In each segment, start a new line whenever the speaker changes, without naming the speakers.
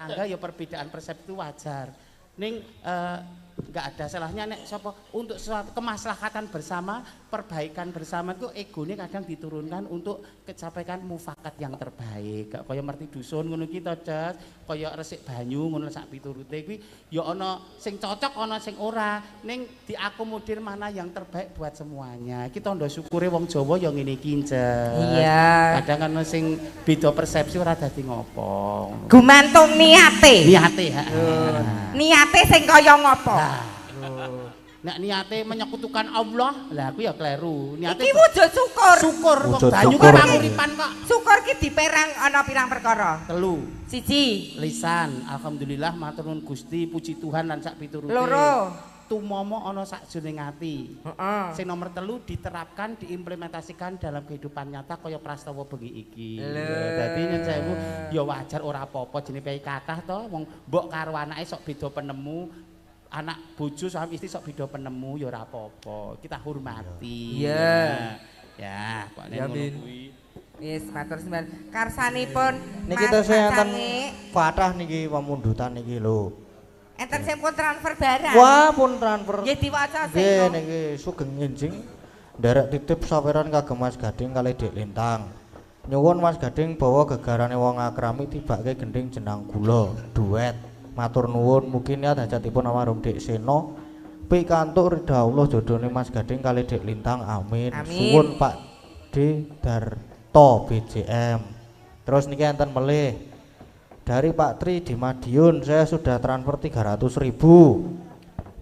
tangga ya perbedaan persepsi itu wajar. Ning nggak ada salahnya nek sapa untuk suatu kemaslahatan bersama, perbaikan bersama itu egonya kadang diturunkan untuk kecapaian mufakat yang terbaik. Gak kaya merti dusun ngono ki to, Ces. Kaya resik banyu ngono sak piturute kuwi ya ana sing cocok ana sing ora. Ning diakomodir mana yang terbaik buat semuanya. Iki tandha syukure wong Jawa ya ngene iki, Ces.
Iya.
Kadang ana sing beda persepsi ora dadi ngopo.
Gumantung niate.
Niate,
Niate sing kaya ngopo?
Nek niate menyekutukan Allah, lah aku ya kleru. Niate
iki wujud syukur.
Syukur wong
Wujud
banyu
syukur.
panguripan kok.
Syukur ki diperang ana pirang perkara.
3.
Siji,
Lisan, alhamdulillah matur nuwun Gusti, puji Tuhan lan sak piturute.
2.
Tumomo ana sakjroning ati.
Heeh.
Sing nomor 3 diterapkan, diimplementasikan dalam kehidupan nyata kaya prastawa bengi iki. Dadi nyun sewu ya wajar ora apa-apa jenenge piye kathah to wong mbok karo anake sok beda penemu. Anak bojo suami istri sok beda penemu ya ora apa-apa. Kita hormati.
Iya.
Ya, Pak
Ya,
ngono
Bin.
kuwi.
Wis matur sembahan. Karsanipun
Niki
Mas
tesih enten
Sange,
kathah niki pemundutan niki lho.
enten sing pun transfer barang.
Wah, pun transfer.
Nggih diwaca sing.
Nggih niki sugeng nginjing. Nderek titip saweran kagem Mas Gading kali Dik Lintang. Nyuwun Mas Gading bawa gegarane wong akrami tibake gending jenang gula, duet. Matur nuwun mugi niat hajatipun almarhum Dik Seno pikantuk ridha Allah jodone Mas Gading kali Dik Lintang. Amin.
Amin.
Suwun Pak D Darto BJM. Terus niki enten melih dari Pak Tri di Madiun, saya sudah transfer 300.000.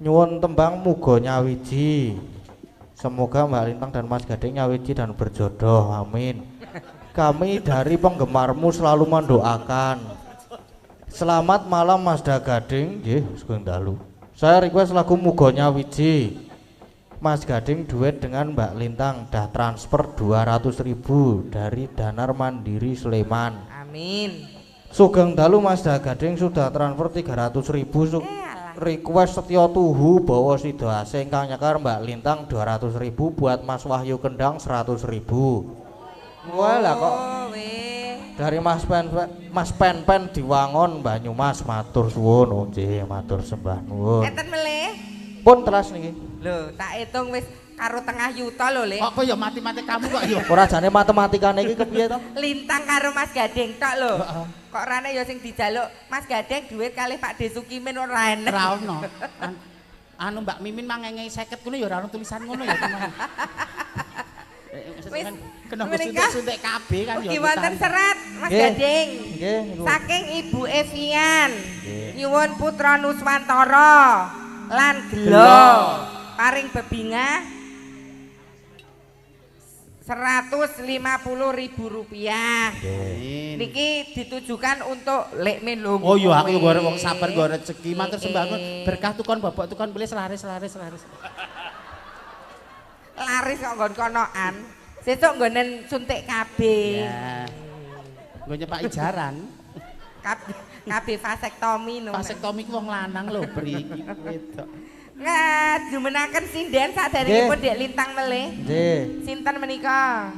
Nyuwun tembang muga nyawiji. Semoga Mbak Lintang dan Mas Gading nyawiji dan berjodoh. Amin. Kami dari penggemarmu selalu mendoakan. Selamat malam Mas Gading. Nggih, sugeng dalu. Saya request lagu muga nyawiji. Mas Gading duet dengan Mbak Lintang dah transfer 200.000 dari Danar Mandiri Sleman.
Amin.
Sugeng dalu Mas Gading sudah transfer 300.000. Request Setyo Tuhu bawa Sidahase ingkang nyekar Mbak Lintang 200.000 buat Mas Wahyu Kendang 100.000. Walah kok dari Mas Pen Diwangon Banyumas matur suwun. Oh nggih, matur sembah nuwun.
Enten melih.
Pun telas niki.
Lho, tak hitung wis karo tengah yuta lho, Le.
Kok ya mati-mati kamu kok ya.
Ora jane matematikane iki kepiye to?
Lintang karo Mas Gading tok lho. Kok rane ya sing dijaluk Mas Gading duit kali Pak Desukimin ora enek.
Ora ono. Anu Mbak Mimin mangenge 50 ngono ya ora ono tulisan ngono ya teman.
Wis
Kena suntik-suntik kabeh kan ya.
Mugi wonten serat Mas
Nggih.
Gading.
Nggih niku.
Saking Ibu Evian.
Nggih.
Nyuwun putra Nuswantara lan gelo paring bebingah 150.000 rupiah. Niki ditujukan untuk Lek Min lho.
Oh iya aku gorek wong sabar gorek rezeki matur sembah nuwun. Berkah tukon babak tukon pilih selaris.
Laris kok nggon konoan. Sesuk nggonen suntik kabeh.
Ya. Nggo nyepak ijaran.
Kabeh vasektomi no.
Vasektomi ku wong lanang lho mriki wedok.
Nggak, jumenaken sinden saderengipun Dek Lintang melih.
Nggih.
Sinten menika?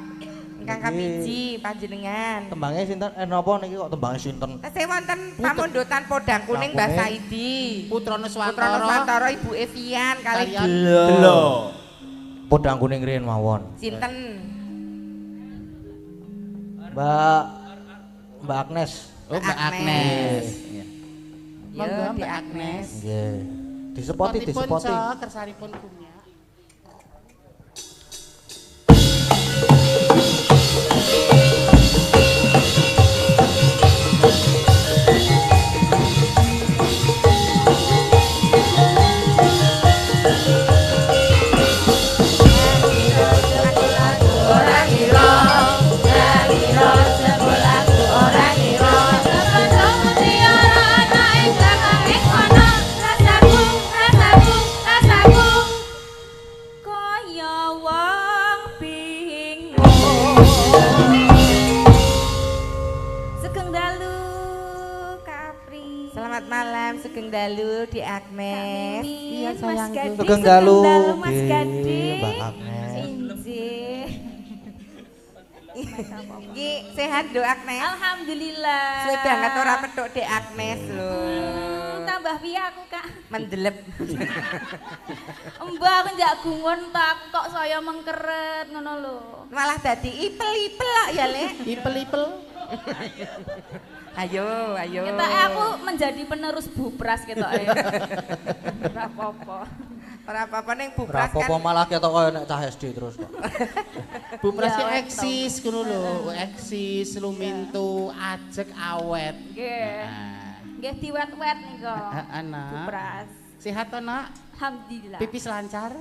Ingkang
Niki.
kapiji panjenengan.
Tembangnya sinten napa niki kok tembangnya sinten?
Tesih wonten pamundutan podang kuning Mbah Saidi.
Putra
Putra
Nuswantara
Nuswantara Ibu Evian kali
kalian
Gelo. Podang kuning riyen mawon.
sinten?
Mbak Agnes.
Oh Mbak
Agnes.
Agnes. Iya.
Yo,
Monggo
Di
Mbak Agnes.
Nggih. Disepoti.
Cok, kersanipun kumya.
Selamat malam Sugeng Dalu Di Agnes.
Iya sayangku.
Sugeng dalu.
Mas Gading.
Mbak Agnes.
Injih.
Iki sehat Dok Agnes?
Alhamdulillah.
Suwe banget ora petuk Dek Agnes lho.
Tambah piye aku, Kak?
Mendelep.
Mbak aku njak gungon ta aku kok saya mengkeret ngono lho.
Malah dadi ipel-ipel kok ya, Lek.
Ipel-ipel.
Ayo, ayo.
Ketoke aku menjadi penerus Bupras ketoke. Ora apa-apa.
Ora apa-apa ning Bupras
Berapa
kan.
malah ketok koyo nek cah SD terus kok.
Bupras ki
Ya, wes,
eksis ngono lho, eksis lumintu ajek awet.
Nggih. Nggih diwet-wet nika.
Anak.
Bupras.
Sehat to, Nak?
Alhamdulillah.
Pipis lancar?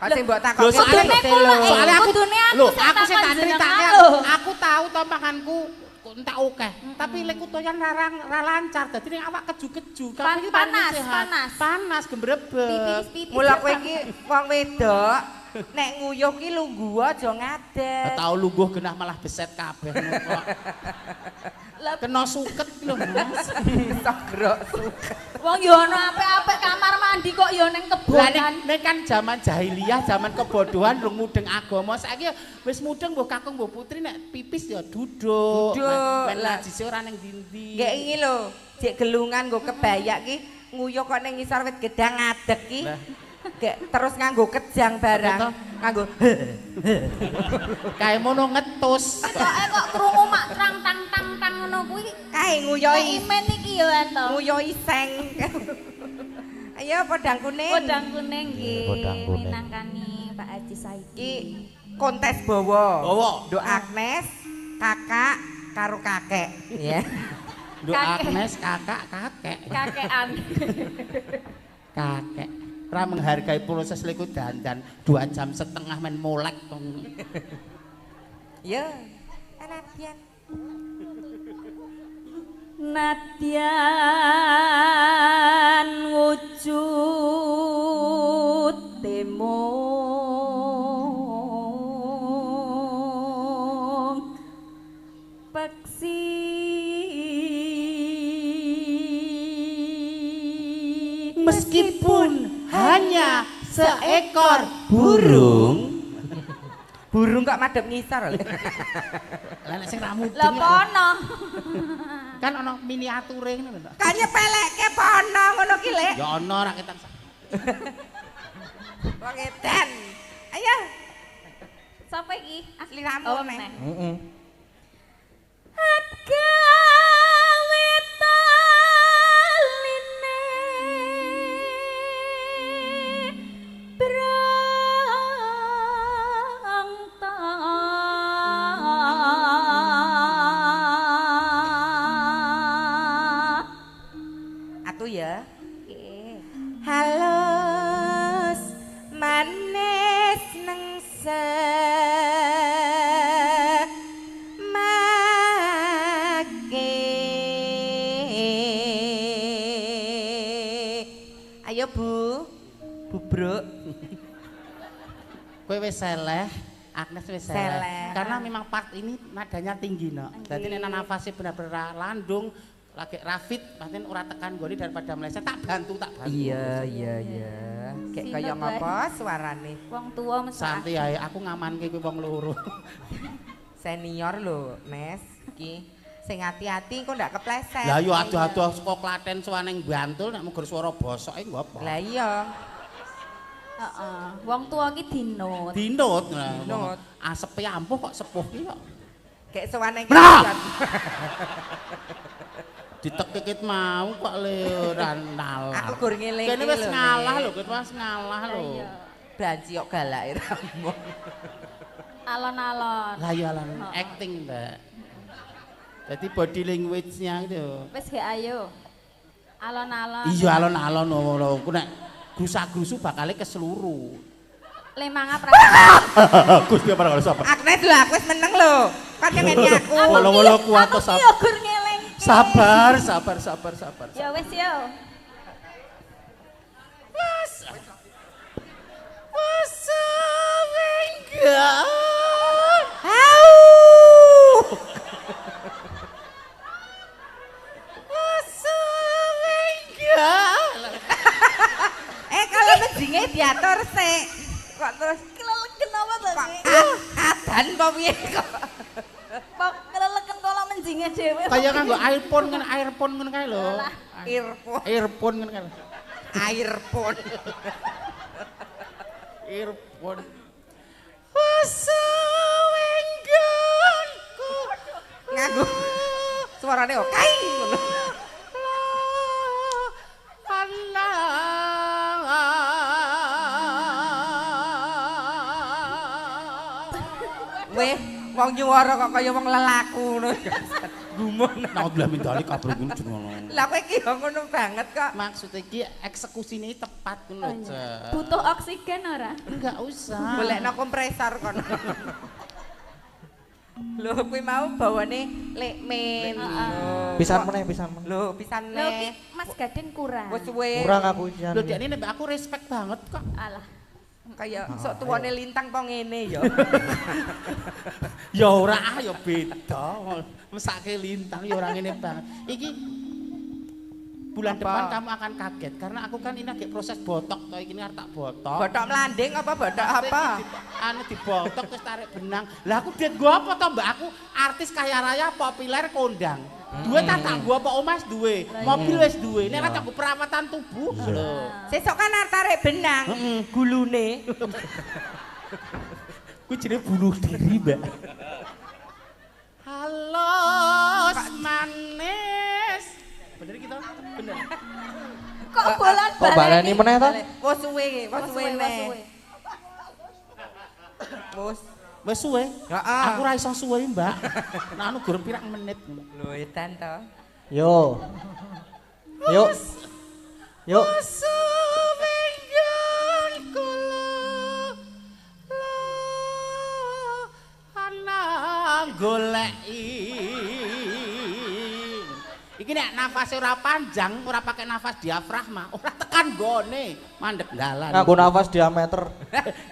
Kok sing mbok
Lho,
takoki
soalnya
iki
kula,
lho.
Soalnya aku
kudune aku
lho,
sing
aku sing
takon
tak
jenengan
critake.
lho.
Aku tahu to makanku kok entek akeh. Tapi lek kutoyan ra lancar. Dadi ning awak keju-keju. Tapi iki paling
Panas,
sehat.
panas.
Panas gembrebet.
Pipis.
Mula kowe iki wong wedok nek nguyuh ki lungguh aja ngadeg.
Tahu lungguh genah malah beset kabeh ngono kok.
Lah
Kena suket ki lho, Mas.
Sogrok suket.
wong yo ana apik-apik kamar mandi kok yo ning
Lah
kebonan.
nek kan zaman jahiliyah, zaman kebodohan lu mudeng agama. Saiki wis mudeng mbok kakung mbok putri nek pipis ya duduk.
Duduk,
Men
lah.
najise ora ning ndi-ndi.
Nggih iki lho, jek gelungan nggo kebaya ki nguyuh kok ning ngisor wit gedang ngadeg ki.
Lah.
Gek terus nganggo kejang barang.
Apa to?
Nganggo
Kae mono ngetus.
Ketoke kok krungu mak trang tang tang tang ngono kuwi.
kae nguyuhi
Imen iki yo ento.
nguyuhi seng. Ayo podang kuning.
Podang kuning nggih.
Podang kuning.
Minangkani Pak Haji Saiki.
Iki kontes bawa.
Bawa.
Dok Agnes, kakak karo kakek. Ya.
Nduk
Kakek.
Agnes kakak kakek.
Kakean.
Kakek. Ora menghargai proses liku dandan 2,5 jam men molek.
Ya. Anadian.
Nadyan wujud temung peksi
Meskipun hanya seekor burung.
Burung kok madhep ngisor lho.
Lah nek sing ra mudeng.
lah pono
Kan ana miniature ngono lho.
Kan nyepelekke pono ngono ki, Lek.
Ya ana ra ketan.
Wong edan. Ayo,
sapa iki
asli ramu
oh
neh.
meneh
Heeh.
agawe taline brangta
Atu ya.
Oke.
Halus manis nengse Ayo Bu, bubruk.
Kowe wis seleh, Agnes wis seleh.
Seleh.
Karena memang part ini nadanya tinggi, no. Dadi nek nafasnya bener-bener landung, lagi rafit, paten ora tekan goni daripada meleset, tak bantu.
Iya. Kayak
Sino,
kaya
Boy?
ngapa suarane?
Wong tua mesra.
Santai ae, aku ngamanke kowe wong loro.
Senior lho, Nes. Iki sing hati-hati kok ndak kepleset.
Lah yo aduh-aduh saka Klaten suwaneng Bantul nek mung suara bosoke nggo apa?
Lah iya.
Heeh. Wong tua ki dinut.
Dinut.
Dinut.
Asepe ampuh kok sepuh ki kok.
Kayak suwane
Nah! Ditekikit mau kok le ora nalar.
Aku gur ngeling.
Kene wis ngalah lho, kene wis ngalah lho.
Iya.
Banci kok galake ramu.
Alon-alon.
Lah ya lan acting, Mbak. Jadi body language-nya gitu.
Wis ge ayo. Alon-alon.
Iya alon-alon lho. Ku nek grusa-grusu bakale keseluru.
Le mangap ra.
Gusti apa kalau sapa?
Agnes lho, aku wis meneng lho. Kan ngene aku.
Wolo-wolo kuat to
Aku yo gur ngeleng.
sabar.
Ya wis yo.
Masa enggak? Masa enggak?
Kalau mendinge diatur sik. Kok terus
Kenapa to?
kok edan apa piye kok.
Kok keleleken kala menjinge dhewe.
Kaya kanggo iPhone kan earphone ngono kae lho.
Earphone.
Earphone ngono kae.
Earphone.
Earphone. Wasawenggonku
Nganggo suarane kok kaing ngono. Weh, wong nyuwara kok kaya wong lelaku ngono. Gumun.
Naudzubillah min dzalik kabeh ngono jenenge.
Lah kowe iki yo ngono banget kok.
Maksud iki eksekusine tepat ngono, Cek.
Butuh oksigen ora?
Enggak usah.
Golekno kompresor kono. Lho kuwi mau bawane lekmen.
Pisan meneh.
Lho pisan
Lho ki
neh.
Mas Gading kurang.
Wis suwe.
Kurang aku pisan.
Lho dekne nek aku respect banget kok.
Alah.
Kaya sok tuwane lintang po ngene ya.
Ya ora ya beda. Mesake lintang ya ora ngene banget. Iki bulan
Apa?
depan kamu akan kaget karena aku kan ini lagi proses botok to iki arep tak botok.
Botok melanding apa botok apa?
Anu dibotok terus tarik benang. Lah aku duit gua apa to Mbak? Aku artis kaya raya populer kondang. Duwe tak gua apa Omas duwe. Mobil wis duwe. Nek ora tak perawatan tubuh lho.
Sesuk kan arep tarik benang. Gulune.
Kuwi jenenge bunuh diri, Mbak. Halo manis. Bener kita? Bener.
Kok bolan
Kok baleni meneh to?
Wes suwe neh. Wes.
Wis suwe?
Heeh.
Aku ora iso suwe, Mbak. Nah anu gur pirang menit.
Lho edan to.
Yo. Yuk. Yuk.
Suwengan kula ana goleki. Iki nek nafase ora panjang, ora pakai nafas diafragma, ora tekan gone, mandek dalan.
Nganggo nafas diameter.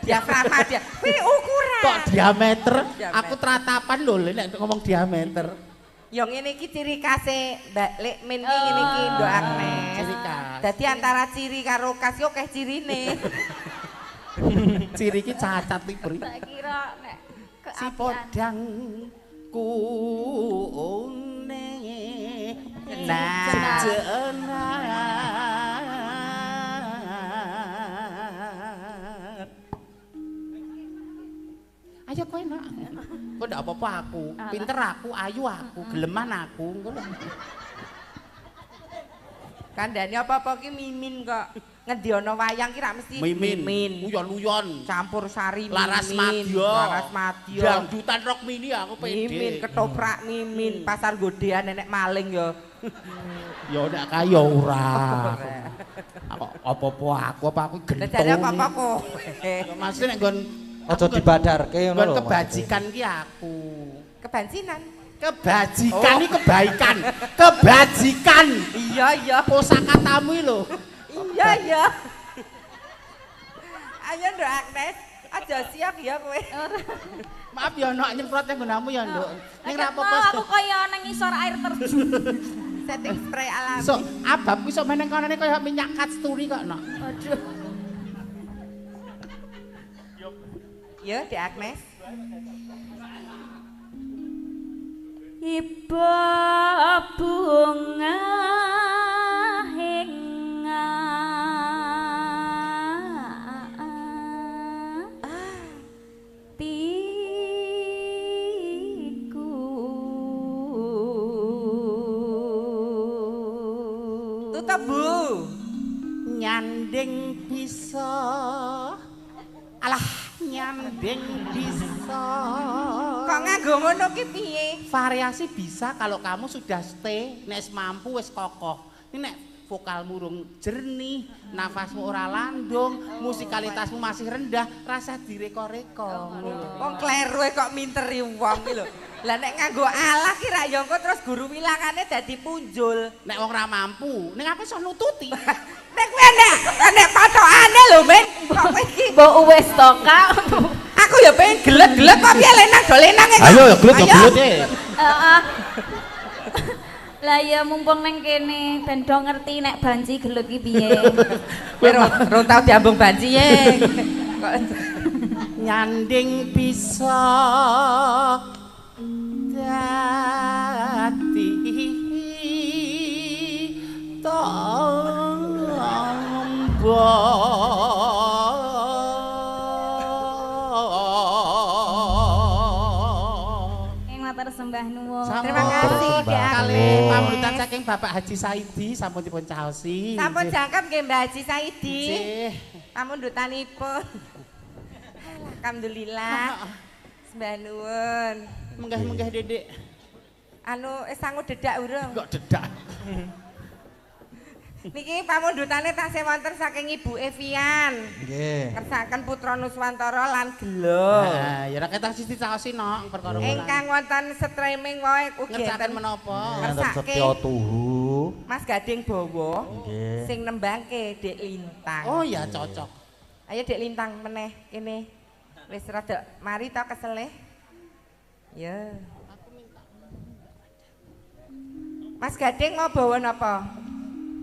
Diafragma dia. Kuwi ukuran.
Kok diameter?
Diameter.
Aku teratapan lho nek ngomong diameter.
Ya ngene iki ciri khase Mbak Lekmin iki ngene iki Nduk Agnes.
Ciri khas.
Dadi antara ciri karo khas yo akeh cirine.
Ciri iki cacat iki, Bri.
Tak kira nek
Si
keapian.
podang kune
Nah.
jenar. Ayo kowe nak. Kok ndak apa-apa aku. Pinter aku, ayu aku, geleman aku. Ngono.
Kandhane apa-apa ki mimin kok. Ngendi ana wayang ki ra mesti
Mimin, uyon-uyon.
campur sari
Laras
mimin.
madya.
Laras madya.
Dangdutan rock mini aku pede.
Mimin ketoprak mimin, pasar godean nenek maling ya.
Ya nek kaya ora. Apa-apa aku
Dadi
gentong.
apa-apa kowe.
Ya maksud nek nggon
Aja dibadarke ngono
nggon
lho.
kebajikan ki aku.
Kebansinan.
Kebajikan iki kebaikan. Kebajikan.
Iya.
Kosakatamu iki lho.
Iya. Ayo Nduk Agnes, aja siap ya kowe.
Maaf ya nek nyemprot nang nggonmu ya, Nduk. Ning ra apa-apa.
Aku kaya nang ngisor air terjun.
Setting spray alami.
So, abab iso meneng kanane kaya minyak kasturi kok, Nok.
Aduh.
Ya, Dek Agnes.
Iba bunga henga tiku
Tutup Bu.
Nyanding bisa. Alah, nyanding bisa.
Kok nganggo ngono ki piye?
Variasi bisa kalau kamu sudah stay, nek wis mampu wis kokoh. Ini nek vokalmu rung jernih, nafasmu ora landung, musikalitasmu masih rendah, rasa direko-reko.
Wong kleru kok minteri wong ki lho. Lah nek nganggo alah ki ra yo engko terus guru wilangane dadi punjul.
Nek wong ora mampu, ning aku iso nututi.
Nek kowe nek patokane lho, Men. Kok kowe iki
Mbok wis to, Kak.
aku ya pengen gelet-gelet kok piye lenang do lenang e.
Ayo ya gelut ya
Ayo.
gelut e.
Heeh. Lah ya mumpung nang kene ben do ngerti nek banci gelut ki piye.
Kowe rong tau diambung banci ye. Kok
nyanding bisa dadi tombo.
Sembah nuwun.
Terima kasih
kali pamrutan saking Bapak Haji Saidi sampun dipun caosi.
Sampun jangkep nggih Mbak Haji Saidi.
Nggih.
Pamundutanipun. Alhamdulillah. Sembah nuwun.
Menggah-menggah Dedek.
Anu sangu dedak urung.
Kok dedak.
Niki pamundutane tasih wonten saking Ibu Evian.
Nggih.
Kersaken Putra Nuswantara lan Gelo.
Nah, ya ra ketang sisi caosi nok perkara kula.
Ingkang wonten streaming wae ugi
ngersaken
enten
menapa?
Enten
Kersake.
Setya Tuhu.
Mas Gading Bowo
Nggih.
sing nembangke Dek Lintang.
Oh ya cocok.
Ayo Dek Lintang meneh kene. Wis rada mari ta kesele. Ya. Mas Gading mau bawa napa?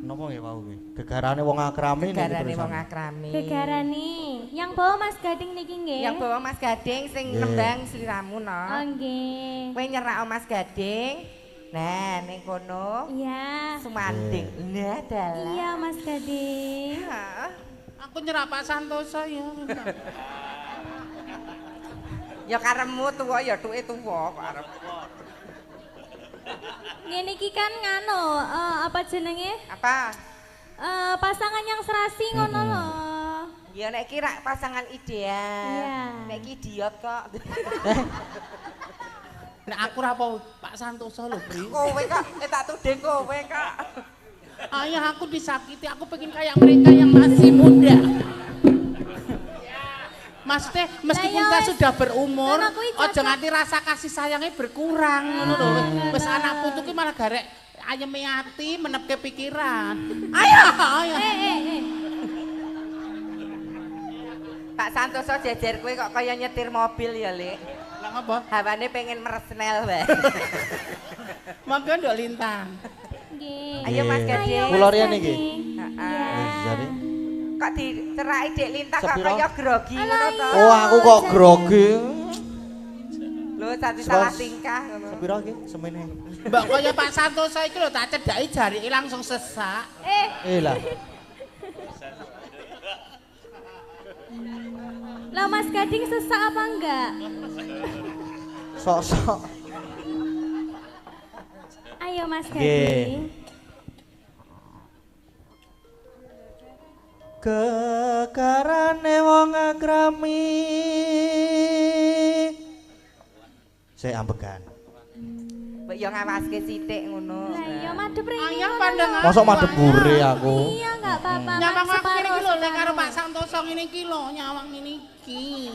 Napa nggih wau nggih? Gegarane wong akrami niki
Gegarane
terusan.
wong akrami.
Gegarani. Yang bawa Mas Gading niki nggih.
Yang bawa Mas Gading sing
Nggih.
nembang sliramu no.
Oh nggih.
Kowe nyerak Mas Gading. Nah, ning kono
Iya.
sumanding. Nah, dalah.
Iya Mas Gading.
Hah?
Aku nyerah Pak Santoso ya.
Ya karepmu tuwa ya tuke tuwa kok arep.
Ngene iki kan ngano, apa jenenge?
Apa?
Pasangan yang serasi ngono lho.
Ya nek ki rak pasangan ideal.
Iya.
Nek ki idiot kok.
Nek aku ra apa Pak Santoso lho, Bri.
Kowe kok tak tuding kowe kok.
Ayah aku disakiti, aku pengen kayak mereka yang masih muda. Maksudnya meskipun
Lah,
kita
ya,
sudah berumur,
kan aku iki
ojo
cocok.
nganti rasa kasih sayangnya berkurang ngono lho. Wis anak putu ki malah garek ayeme ati menepke pikiran. Ayo, ayo.
Pak Santoso jejer kowe kok kaya nyetir mobil ya, Lek.
Lah ngapa?
Hawane pengen meresnel wae.
Monggo ndok Lintang.
Nggih.
Ayo Mas Gading.
Kula riyen iki.
Heeh.
Wis jadi.
Kok diceraki Dek Lintang kok
Sepiro?
kaya grogi ngono to.
Oh, aku kok grogi.
Lho tadi salah tingkah ngono.
Sepiro iki semene?
Mbak kaya Pak Santoso iki lho tak cedhaki jarike langsung sesak.
Lah.
Lah Mas Gading sesak apa enggak?
Sok-sok.
Ayo Mas
Nggih.
Gading.
Kekarane wong akrami. Saya ambekan.
Mbok yo ngawaske sithik ngono.
Lah iya madhep rene.
Ayah
ngono
pandangan.
lho.
Mosok madhep bure aku.
Iya enggak apa-apa.
Nyawang aku ngene iki lho lek karo
separuh.
Pak Santoso ngene iki lho, nyawang ngene iki.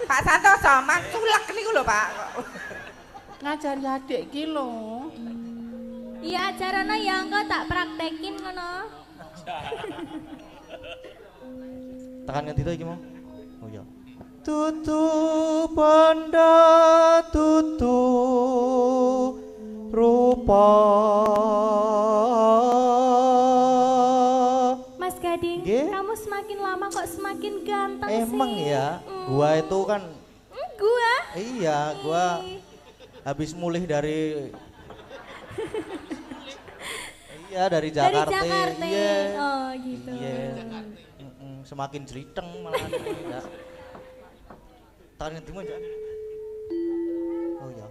Pak Santoso, mang culek niku lho, Pak.
Ngajari adik iki lho.
Iya ajarana ya engko tak praktekin ngono.
Tekan ngendi to iki mau? Oh iya. Tutu banda tutu rupa.
Mas Gading,
Nggih.
kamu semakin lama kok semakin ganteng sih.
Emang ya, gua itu kan
Gua?
iya, gua habis mulih dari iya dari Jakarta.
Dari Jakarta.
Iya.
Oh gitu.
Iya. Semakin jeriteng malah ya. Tahan ngendi mo, Jak? Oh ya.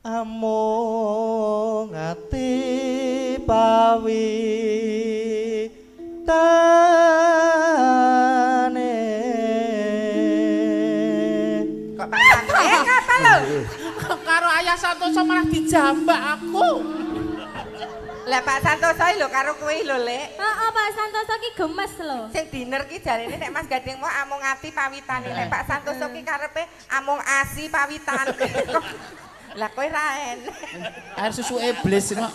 Amung ati pawi tane.
Kok Pak Santoso apa lho?
Karo Ayah Santoso malah dijambak aku.
Lah Pak Santoso lho karo kowe lho, Lek.
Heeh, Pak Santoso ki gemes lho.
Sing diner ki jarene nek Mas Gading mau amung ati pawitane. Nek Pak Santoso ki karepe amung asi pawitane. Lah kowe ra enek.
Air susu iblis kok.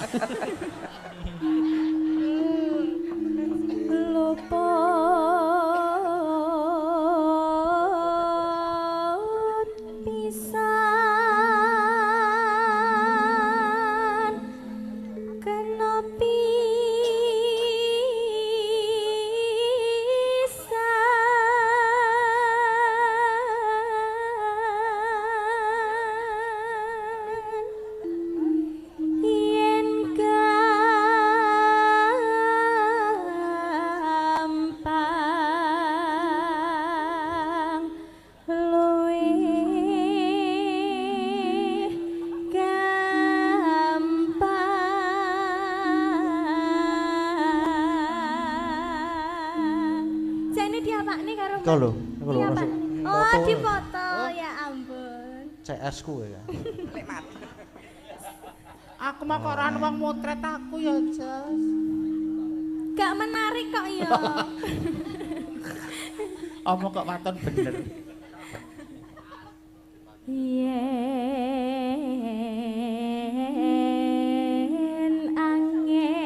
Luput pisan kena pisan
Iku lho, iku lho.
Iya, Pak.
masuk
Oh,
foto.
di foto. Ya ampun.
CS ku ya.
Lek mati.
Aku mah kok ora wong motret aku ya, Jas.
Gak menarik kok ya.
Omong kok waton bener.
Yen angel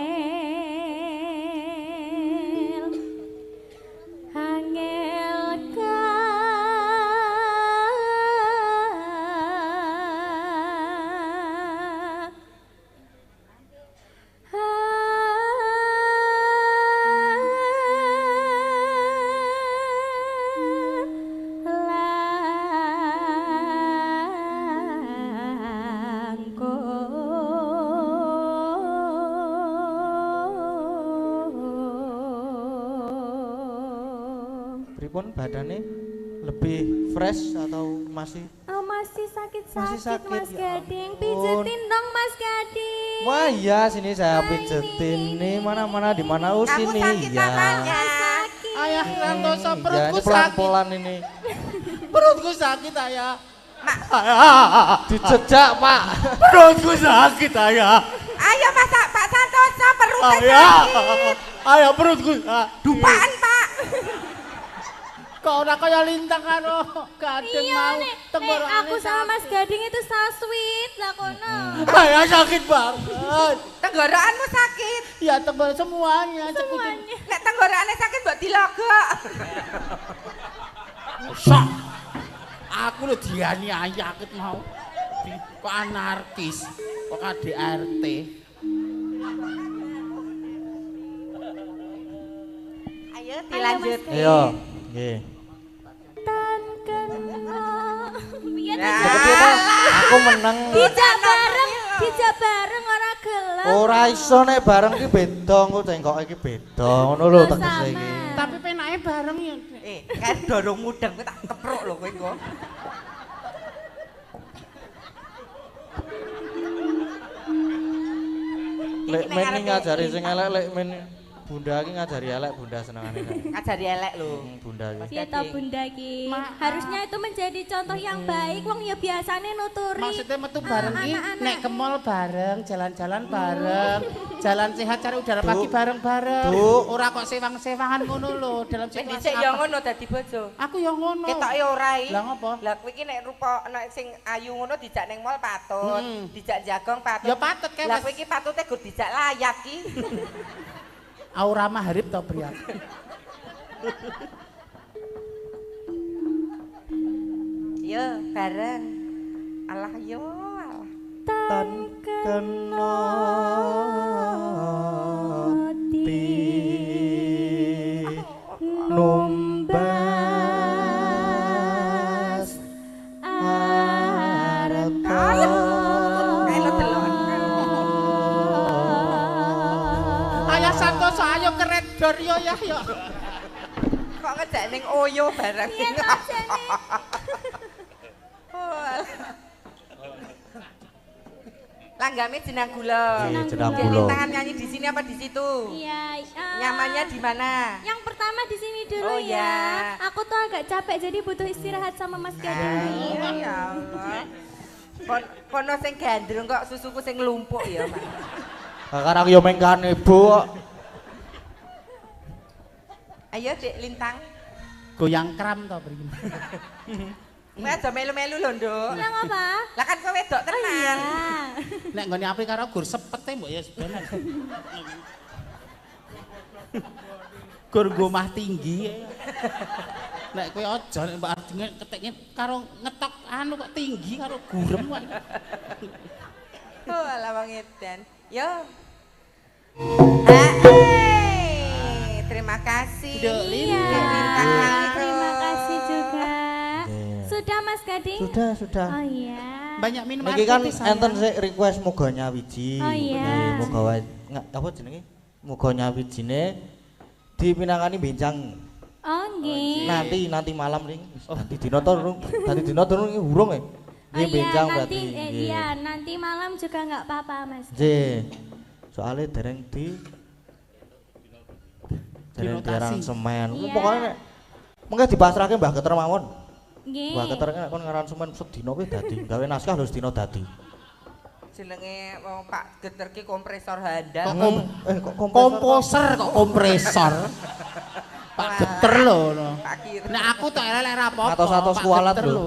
Pripun badane lebih fresh atau masih?
Oh, masih sakit-sakit
Masih sakit,
Mas
ya
Gading.
ampun.
Pijetin dong Mas Gading.
Wah iya sini saya
Nah,
pijetin
ini.
nih mana-mana di mana
Kamu
sini
sakit
ya.
apanya?
Sakit.
Ayah Santoso
Ya
perutku
ini
sakit.
pelan-pelan ini.
Perutku sakit, Ayah.
Mak,
Dijejak Pak.
Perutku sakit, Ayah.
ayo masak Pak Santoso perutnya
Ayah.
sakit.
Ayah perutku.
Dupaan Pak.
Kok ora kaya lintang karo Gading
Iya
mau
nek
tenggorokane
aku sama Mas Gading itu saswit lah kono.
Ayah sakit banget.
Tenggorokanmu sakit.
Ya tenggorok semuanya.
Semuanya.
Nek tenggorokannya sakit mbok dilogok.
Sok. Aku lho dianiaya ket mau. Kok anarkis. Kok KDRT.
Ayo dilanjut.
Ayo. Nggih.
Tan kena. Piye
Ya.
Kepiye aku menang.
dijak bareng ora gelem.
Ora iso nek bareng ki beda engko cengkoke ki beda ngono lho
Sama.
tegese iki.
Tapi penake bareng ya.
Kan dorong mudeng kowe tak kepruk lho kowe engko.
Lek
Iki
men
nek
iki
ngarepe
ngajari sing
lintang.
elek lek men Bunda iki ngajari elek Bunda senengane.
Ngajari elek lho.
Bunda iki.
Piye to Bunda ki?
Maaf.
Harusnya itu menjadi contoh yang baik. Wong ya biasane nuturi.
Maksudnya metu bareng ki
anak-anak.
nek ke mall bareng, jalan-jalan bareng, jalan sehat cari udara
Duk.
pagi bareng-bareng.
Duk.
Ora kok sewang-sewangan ngono lho dalam
Wis
situasi
dhisik ya
apa.
ngono dadi bojo.
Aku ya ngono.
Ketoke ora iki.
Lah ngopo?
Lah kowe iki nek rupa nek sing ayu ngono dijak ning mall patut, dijak jagong patut.
Ya patut kae
Lah
wis.
kowe iki patute gur dijak layak ki.
Aura maharib to pria.
Yo bareng. Alah yo alah.
Tan kena ti numbas arep
Melu delon.
Ayah Santoso ayo keret dor yo ya yo.
Kok ngejak ning Oyo bareng.
Piye to jane?
Oh, alah. Langgame jenang gula.
Iya, jenang
Jadi
gula.
tangan nyanyi di sini apa di situ?
Iya.
Nyamannya di mana?
Yang pertama di sini dulu
Oh,
ya.
ya.
Aku tuh agak capek jadi butuh istirahat sama Mas Gading.
Ya Allah. Kono sing gandrung kok susuku sing nglumpuk ya, Mas.
Sekarang yo mengkane Bu.
Ayo Dik Lintang.
Goyang kram to pria.
Kowe aja melu-melu lho, Nduk.
Bilang apa?
Lah kan kowe wedok
Oh iya.
tenan.
Nek nggone api karo gur sepete mbok ya sebenarnya. Gur gomah tinggi. Nek kowe aja nek mbak Ardine keteknya karo ngetok anu kok tinggi karo gurem kok.
Oh, alah wong edan. Yo. Hai. Terima kasih.
Duk
Iya.
Lintang Karo.
Terima kasih juga.
Iya.
Sudah Mas Gading?
Sudah.
Oh iya.
Banyak minum air
Niki kan
putih, sayang.
enten sik request muga nyawiji.
Oh, iya.
Nggih, muga wae apa jenenge? Muga nyawijine dipinangani benjang.
Oh nggih.
Nanti malam ning. Nanti dina to urung. Dadi dina to urung urung e.
Oh
Nggih
iya,
benjang
nanti
berarti. Nggih.
iya, nanti malam juga nggak apa-apa Mas.
Nggih. Soale dereng di dereng
Dinotasi.
aransemen.
Iya.
Pokoknya nek Mengke dipasrahke Mbah Geter mawon.
Nggih.
Mbah Geter kon ngaransemen sedina kuwi dadi, gawe naskah lho sedina dadi.
Jenenge wong Pak Geter ki kompresor handal.
Kok
Komposer kok kompresor. Pak Geter lho.
Pak Kir.
Nek aku tok elek ra apa-apa.
Atos-atos
Pak
kualat
Geter
lho.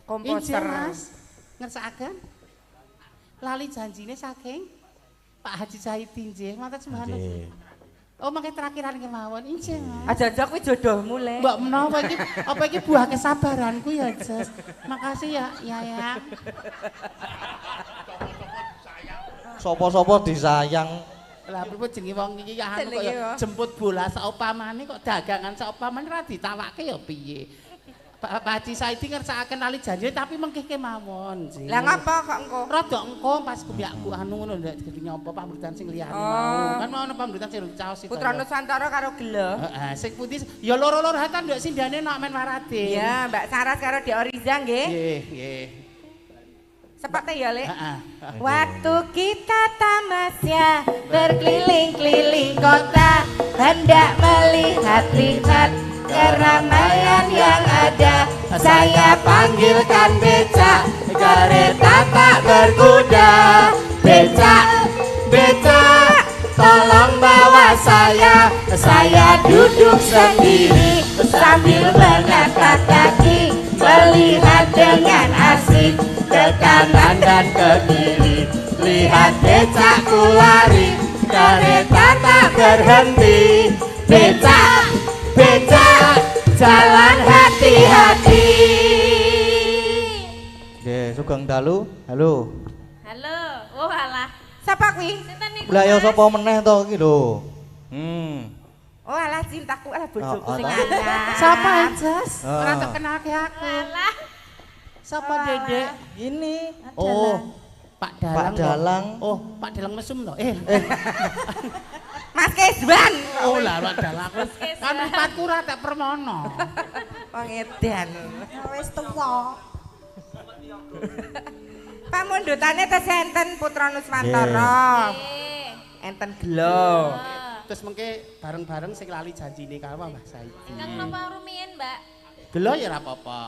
Komposer.
Injil, Mas. Ngersakaken. Lali janjine saking Pak Haji Saidi nggih, matur sembah.
Nggih.
Oh, mangke terakhiran kemawon. Injil, Mas.
Aja-aja kuwi jodohmu le.
Mbak menawa iki apa iki buah kesabaranku ya, Jas. Makasih ya, ya.
Sopo-sopo disayang.
Lah pripun jenenge wong iki ya anu kok
Jenenge
ya
wong.
jemput bola saupamane kok dagangan saupamane ra ditawake ya piye. Pak Haji Saidi ngersakaken lali janji tapi mengke kemawon, Ji.
Lah ngapa kok engko?
Rada engko pas kumbakku anu ngono ndak jadi nyapa pamberitaan sing liyane mau. Kan mau ana pamberitaan sing caos itu.
Putra Nusantara karo Gelo.
Heeh, sing putih ya loro-loro hatan ndak sindane nok men Waradin.
Iya, Mbak Saras karo Dek Oriza nggih.
Nggih.
Sepatnya ya, Le.
Heeh.
Waktu kita tamasya berkeliling-keliling kota, hendak melihat-lihat keramaian yang ada. Saya panggilkan becak, kereta tak berkuda. Becak, tolong bawa saya duduk sendiri sambil menatap kaki, melihat dengan asik ke kanan dan ke kiri. Lihat becakku lari, kereta tak berhenti. Becak, jalan hati-hati.
Nggih, sugeng dalu. Halo.
Halo. Oh alah.
Siapa kuwi?
Sinten niku?
Lah ya
Mas?
sapa meneh to iki lho.
Oh alah cintaku, alah bojoku
Oh,
sing
oh,
anyar.
Sapa Jas?
Ah.
Ora tak kenalke aku.
Alah.
Sapa Dedek?
Ini
Oh, Pak Dalang.
Pak Dalang.
Oh, Pak Dalang mesum to.
Mas Kesban.
Oh lah Pak Dalang. Kan empatku ora tak permono.
Wong edan.
Wis tuwa.
Pamundhutane tes enten Putra Nuswantara.
Nggih.
Enten Gelo.
Terus mengke bareng-bareng sing lali janjine karo Mbah Saidi.
Ingkang napa rumiyin, Mbak?
Gelo ya ora apa-apa.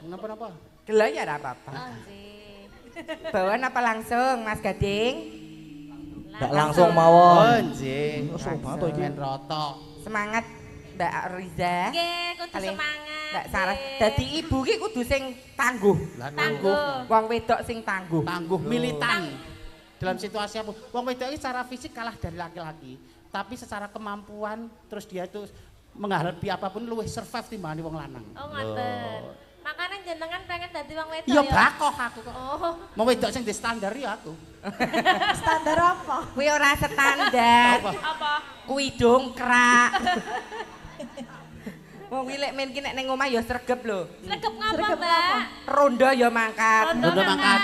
Napa-napa?
Gelo ya ora apa-apa.
Oh, nggih.
Bawa apa langsung Mas Gading?
ndak langsung
Oh,
mawon.
nggih.
Oh, seru banget to iki.
Men roto.
Semangat Mbak Riza.
Nggih, kudu
Kali
semangat.
Mbak Saras.
nggih.
Dadi ibu ki kudu sing tangguh.
Lah
tangguh.
Wong wedok sing tangguh.
Tangguh militan. Dalam situasi apa? Wong wedok iki secara fisik kalah dari laki-laki, tapi secara kemampuan terus dia itu menghadapi apapun luwih survive timbangane wong lanang.
Oh, ngoten. Makanya jenengan pengen dadi wong wedok
Iya
ya?
bakoh aku kok.
Oh.
Mau wedok sing di standar ya aku.
Standar apa?
Kuwi ora standar.
Apa?
Kuwi dongkrak. Wong wilik men ki nek ning omah ya sregep lho.
Sregep ngapa,
Sregep
Mbak?
Ronda ya mangkat.
Rondo mangkat.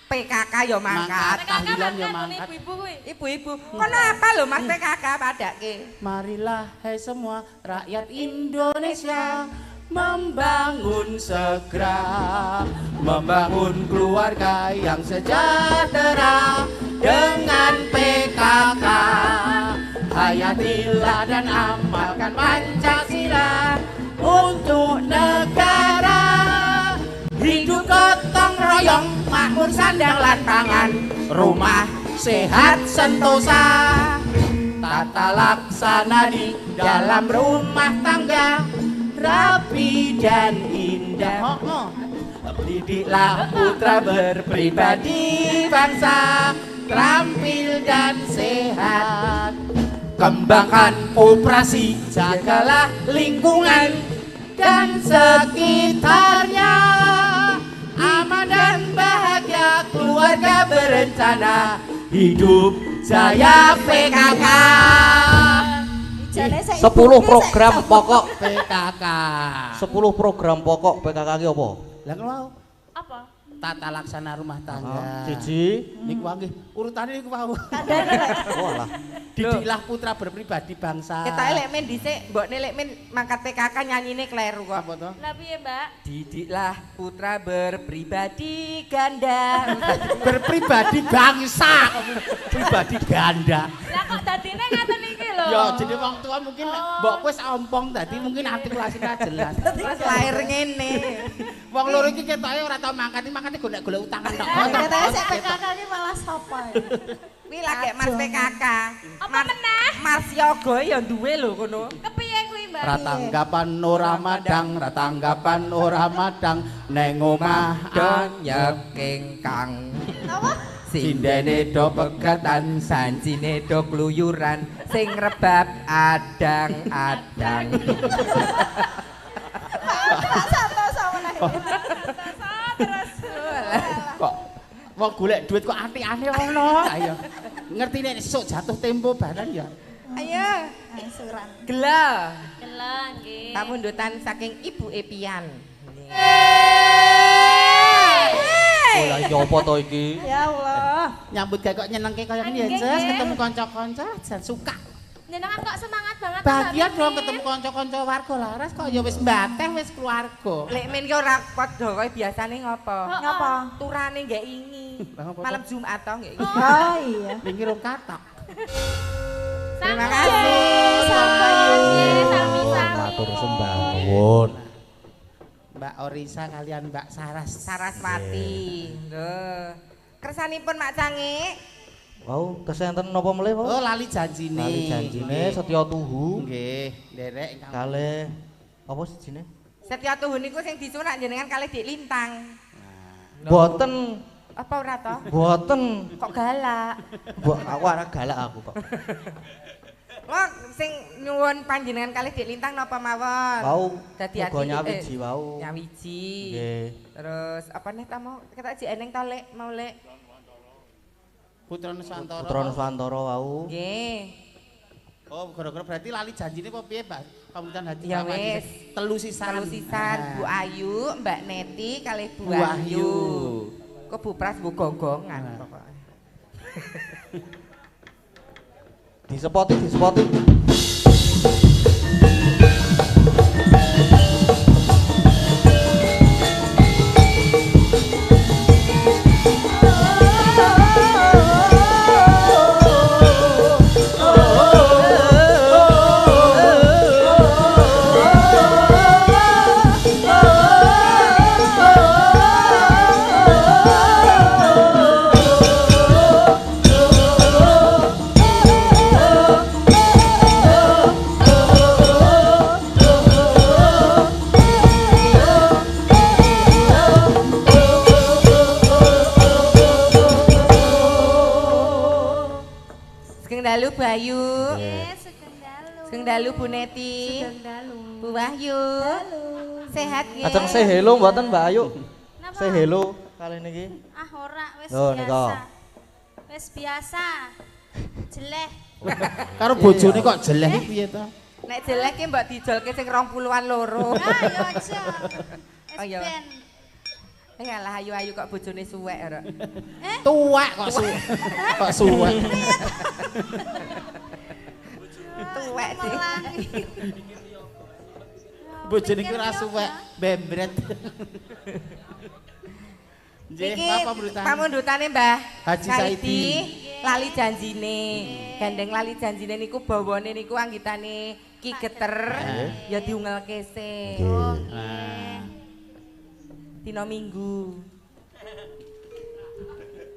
PKK ya mangkat.
Mangkat.
Kakak
Tahlilan ya
mangkat,
mangkat.
ibu-ibu kuwi.
Ibu-ibu, kono apa lho Mas PKK padake?
Marilah hai semua rakyat Indonesia membangun segera, membangun keluarga yang sejahtera dengan PKK. Hayatilah dan amalkan Pancasila untuk negara. Hidup gotong royong, makmur sandang lantangan, rumah sehat sentosa. Tata laksana di dalam rumah tangga rapi dan indah. Didiklah putra berpribadi bangsa, terampil dan sehat. Kembangkan operasi, jagalah lingkungan dan sekitarnya. Aman dan bahagia keluarga berencana, hidup jaya PKK.
Ijane sik
10 program pokok
PKK.
10 program pokok PKK ki apa?
Lah ngono mau.
Apa?
Tata laksana rumah tangga.
Siji.
Niku wae urutane niku wau.
Walah.
Didiklah putra berpribadi bangsa.
Kita lek men dhisik, mbokne lek men mangkat PKK nyanyine kleru kok.
apa to?
Lah piye, Mbak?
Didiklah putra berpribadi ganda.
Berpribadi bangsa. Pribadi ganda.
Lah kok dadine ngaten iki lho.
Ya jadi wong tua mungkin mbokku wis ompong dadi mungkin artikulasi ra jelas.
Terus lahir ngene.
Wong loro iki ketoke ora tau mangkat, makane golek-golek utangan tok.
Katanya saya PKK ini malah sapa ya?
Kuwi lagi Mas PKK.
Apa meneh?
Mas Yoga ya duwe lho kono.
Kepiye kuwi, Mbak?
Ratanggapan ora madang neng omah
Don yeking kang.
Apa?
Sindene do pegatan, sancine do kluyuran, sing rebab adang-adang.
Santo sama nek.
Terus
kok wong golek duit kok antik-antik ngono. Ayo. Ngerti nek sesuk jatuh tempo barang ya.
ayo
Suran.
gela
Gelang nggih.
pamundutan saking Ibu Epian.
Oh lah iya apa to iki?
Ya Allah.
Nyambut gawe kok nyenengke kaya ngene ya,
Nggih,
Jas,
nggih.
ketemu kanca-kanca jan suka.
Jenengan kok semangat banget
Bahagia
Mbak
dong
Mimin?
ketemu kanca-kanca warga laras kok ya wis mbateh wis keluarga.
Lek men ki ora padha kaya biasane ngopo?
Ngapa?
Turane nggak ingi.
Lah, apa-apa?
Malam Jumat toh nggak ingi.
Oh iya.
Ning rong katak.
Terima
Sami.
kasih.
Nggih, sami-sami.
Matur sembah nuwun.
Mbak Orisa kalian Mbak Saras.
Saraswati. Lho. Kersanipun Mak Cangik.
Wau, kesenten napa melih, Pak?
Oh, lali janjine.
Lali janjine setya tuhu.
Nggih, nderek ingkang
Kalih apa sijine?
Setia Tuhu niku sing disunak jenengan kalih Dik Lintang.
Boten,
Apa ora toh?
boten.
Kok galak?
Aku ora galak aku, Pak.
Wong sing nyuwun panjenengan kalih Dik Lintang napa mawon?
Wau,
Dadi
muga
ati
nyawiji wau.
Nyawiji.
Nggih.
Terus apa nih ta mau kita ji eneng ta Lek mau Lek?
Putra Nusantara.
Putra Nuswantara wau.
Nggih.
Oh, gara-gara berarti lali janjine apa piye, Mbak? Pamitan haji
Ya
sama
wis.
telu sisan.
Kalau sisan Bu
Nah.
Ayu, Mbak Neti kalih Bu
Bu
Wahyu.
Wahyu.
Kok Bu Pras Bu gonggongan
Nah.
pokoknya.
Disepoti, disepoti.
Sugeng dalu Bu Ayu.
Nggih, sugeng dalu.
Sugeng dalu Bu Neti.
Sugeng dalu.
Bu Wahyu. Sehat nggih.
Ajeng say hello mboten Mbak Ayu?
Napa?
Say hello kali niki.
Ah ora wis
Loh,
biasa.
nika.
Wis biasa. Jeleh.
Karo bojone kok jeleh iki piye to?
Nek jelek ki mbok dijolke sing 20-an loro.
Ah yo aja.
Oh, iya.
Ben.
Yalah ayu-ayu kok bojone suwek ora.
Tuwek kok kok suwek.
Tuwek sih.
Melangi.
Bojone iki ora suwek, bembret. Nggih,
Iki
apa berutan?
pamundutane Mbah
Haji Saidi.
Lali janjine. Gandeng lali janjine niku bawane niku anggitane Ki Geter ya diungelke se.
Nah.
Dina Minggu.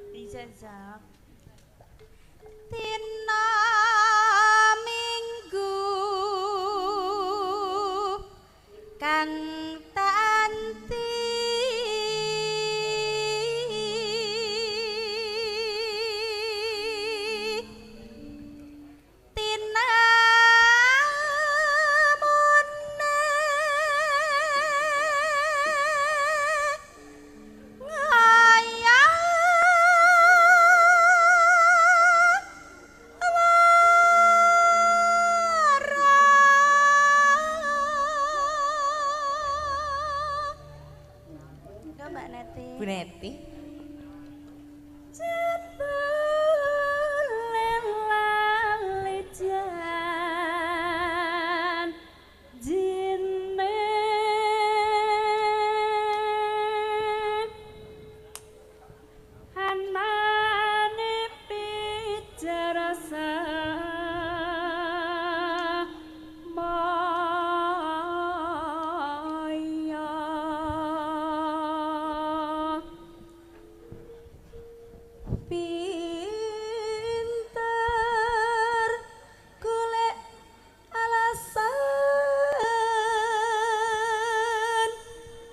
Dijajak. Dina Minggu kang tanti Mbak Neti.
Bu Neti.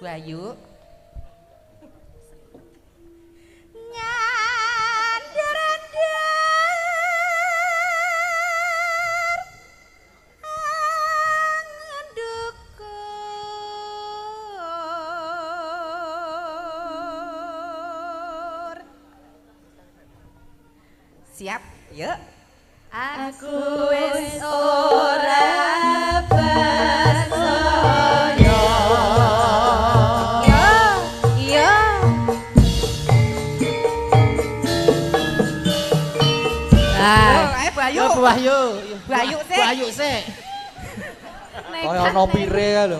Bu Ayu. Siap, yuk.
Aku wis ora percaya. Yo.
Ayo Bu Ayu.
Bu Wahyu.
Bu Ayu sik.
Bu Ayu sik.
Kaya ono pire kae lho.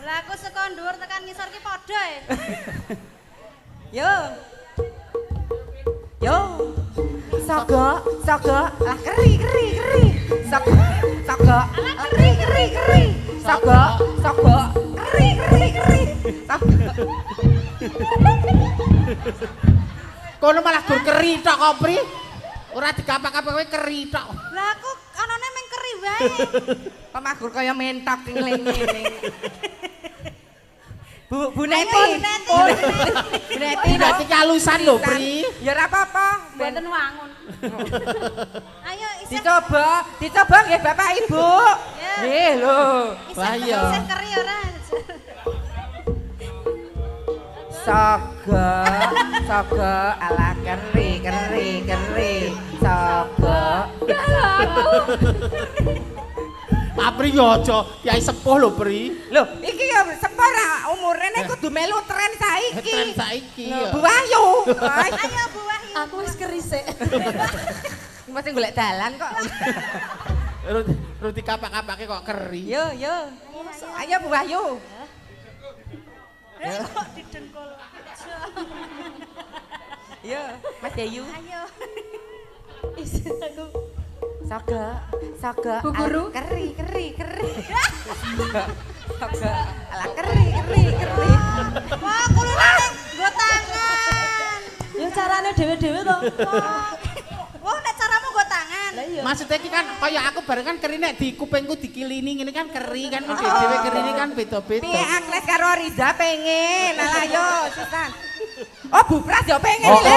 Lah aku saka dhuwur tekan ngisor ki padha e.
Yo. Yo. Sogo, lah keri. Sogo, keri. Sogo, keri. Sogo.
Kono malah gur keri tok kok, Pri. Ora digapak-gapak kowe keri tok.
Lah aku anane meng keri wae.
Pemagur kaya mentok ngling-ngling. Bu Neti. Bu Neti.
Berarti kalusan lho, Pri.
Ya ora apa-apa.
Mboten wangun. Ayo isih
Dicoba nggih Bapak Ibu. Nggih lho.
Bahaya.
isih keri ora.
Sogo, ala keri. Sogo.
Pak Pri yo aja kiai sepuh lho, Pri.
Lho, iki ya sepuh ra umure nek kudu melu tren saiki.
Tren saiki ya.
Bu Wahyu.
Ayo Bu Wahyu. Aku wis keri sik.
Masih golek dalan kok.
Ruti kapak-kapake kok keri.
Yo. Ayo Bu Wahyu.
Kok didengkul.
Yo, Mas Dayu.
Ayo. Isih aku.
Sogo.
Bu Guru.
Keri. Sogo. Ala keri.
Wah, kulune nggo tangan.
Ya carane dhewe-dhewe to.
Wah, nek caramu nggo tangan.
Lah iya.
Maksudnya iki kan kaya aku bareng kan keri nek di kupingku dikilini ngene kan keri kan dhewe kerine kan beda-beda.
Piye Agnes karo Riza pengen. Alah yo, Susan. Oh, Bu Pras yo pengen
Oh,
lho.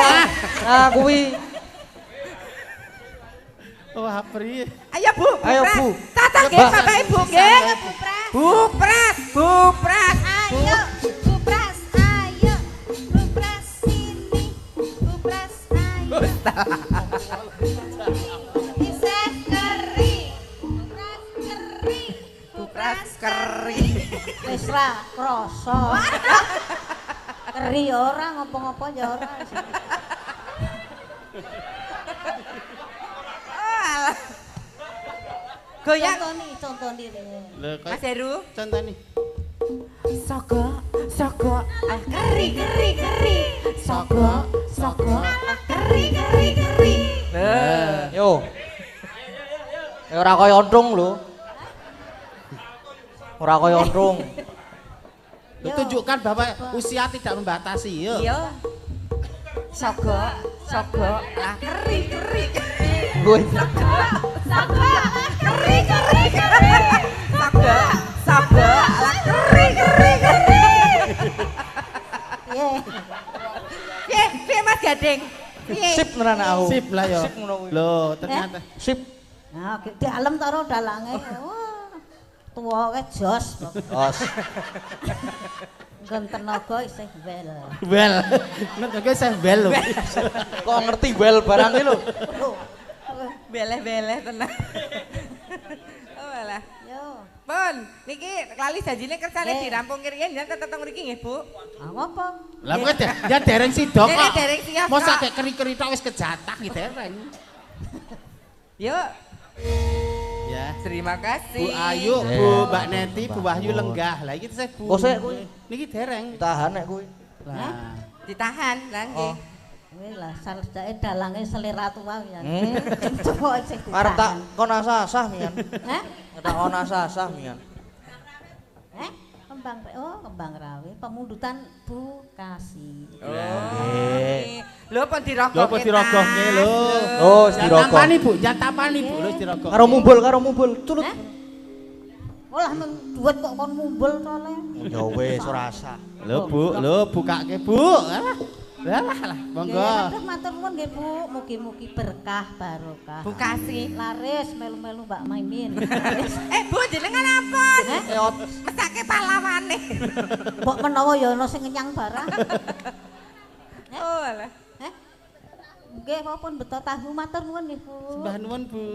ah kuwi.
Wah, Pri.
Ayo Bu,
Ayo,
Pras.
Bu.
Tata nggih
Mbak.
Bapak Ibu nggih.
Bu Pras.
Bu Pras.
Ayo, Bu Pras. Ayo. Bu Pras sini. Bu Pras ayo. Isih keri.
Bu Pras keri.
Wis ra krasa. Keri ora ngopo-ngopo ya ora.
Oh, alah. Goyang.
Contoni.
Lho,
Mas Heru.
contone.
Sogo. Ah, keri. Sogo. Ah, keri.
Yo. Ya ora kaya ontrung lho. Ora kaya ontrung.
Lu tunjukkan bahwa usia tidak membatasi, yuk.
Iya. Sogo. Ah, keri.
Gue
Sogo. Keri. Sogo. Ah, keri.
Piye?
Piye Mas Gading? Piye?
sip tenan aku.
Sip lah yo.
Sip ngono kuwi.
Loh, ternyata.
Sip.
Nah, di alam taro dalange. Wah. Tuwa ke jos.
Os.
Nggon tenaga isih wel.
Well. Nek kowe saya well lho.
Kok ngerti well barang iki lho.
Beleh-beleh tenan. Oh alah.
Yo.
Pun, niki lali janjine kersane
Nggih.
dirampung kiriyen jan tetep mriki nggih, Bu.
Ah ngopo?
Lah kok ya dereng sidok
Dene
kok.
dereng siap,
Mosok
kok.
kayak keri-keri tok wis kejatah iki dereng.
Yuk,
Ya.
terima kasih.
Bu Ayu, Bu Mbak Neti, Bu Wahyu lenggah. Lah iki saya Bu.
Oh, sik kuwi.
Niki dereng.
Tahan nek kuwi.
Lah.
Ditahan, lah nggih.
Kuwi lah salejake dalange selera tuwa ya.
Hmm.
Coba isih
Arep tak
ditahan.
kon asah-asah mian.
Hah?
Tak kon asah-asah mian.
Kembang rawe pemundutan Bu Kasih.
Oh. nggih. Lho pun dirogokke.
Lho apa dirogohke lho.
Oh,
Jangan
dirokok.
tampani Bu, jangan tampani Bu, lho dirokok.
Karo mumbul. Culut.
Hah? Olah men duit kok kon mumbul to le.
Ya wis ora usah.
Lho, bukake, Bu. Lah, monggo.
Aduh matur nuwun nggih Bu, mugi-mugi berkah barokah.
Bu Kasih.
Laris melu-melu Mbak Maimin.
Bu jenengan apa? Mesake pahlawane.
Mbok menawa ya ana sing ngenyang barang.
Oh alah.
Nggih, pun beto tahu matur nuwun nggih Bu.
Sembah nuwun, Bu.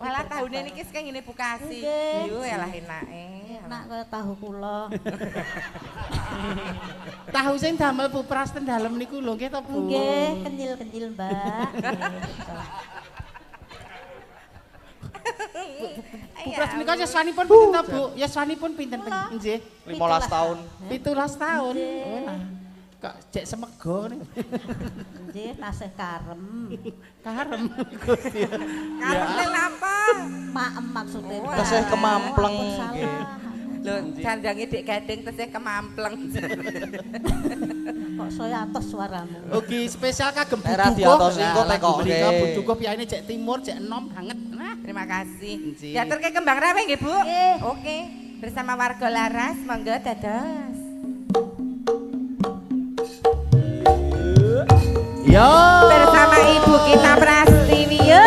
Walah tahune niki sing ngene Bu Kasih.
Nggih.
Yo alah enake.
Enak kaya tahu kula.
Tahu sing damel Bu Pras ten dalem niku lho nggih to, Bu.
Nggih, kenyil-kenyil, Mbak.
Bu Pras menika yuswanipun pinten to, Bu? Yuswanipun pinten nggih?
15 tahun.
17 tahun. Oh lah. Kok jek semego nih.
Nggih, tasih karem.
Karem Gusti.
Karep apa?
Maem maksudnya.
Tasih kemampleng nggih.
Lho, jandange Dik Gading tesih kemampleng.
Kok saya atos suaramu.
Oke, spesial kagem Bu
Era
Dukuh.
diatosi engko tekoke.
Mrika Bu Dukuh piyane cek timur, cek enom banget. Nah,
Terima kasih.
Nggih.
Diaturke kembang rawe nggih, Bu?
Nggih.
Oke. Bersama warga Laras, monggo dados.
yo.
Bersama Ibu kita Prastiwi. Yo.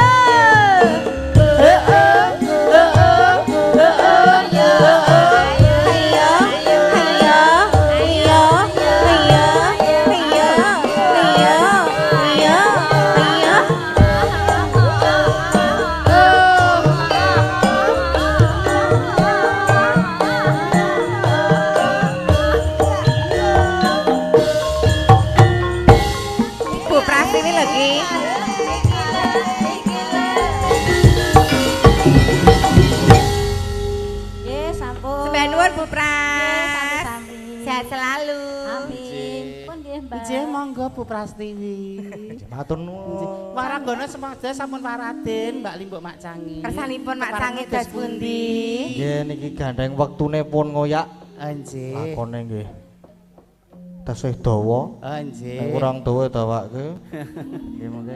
Selalu.
Amin. Pun nggih, Mbak.
Nggih, monggo Bu Prastiwi.
Matur nuwun.
Waranggana semada sampun paraden, Mbak Limbuk Mak Cangi.
Kersanipun Mak Cangi dos pundi?
Nggih niki gandeng wektune pun ngoyak.
Nggih.
Lakone nggih. Tasih dawa.
Nggih.
Nek kurang dawa dawake. Nggih monggo.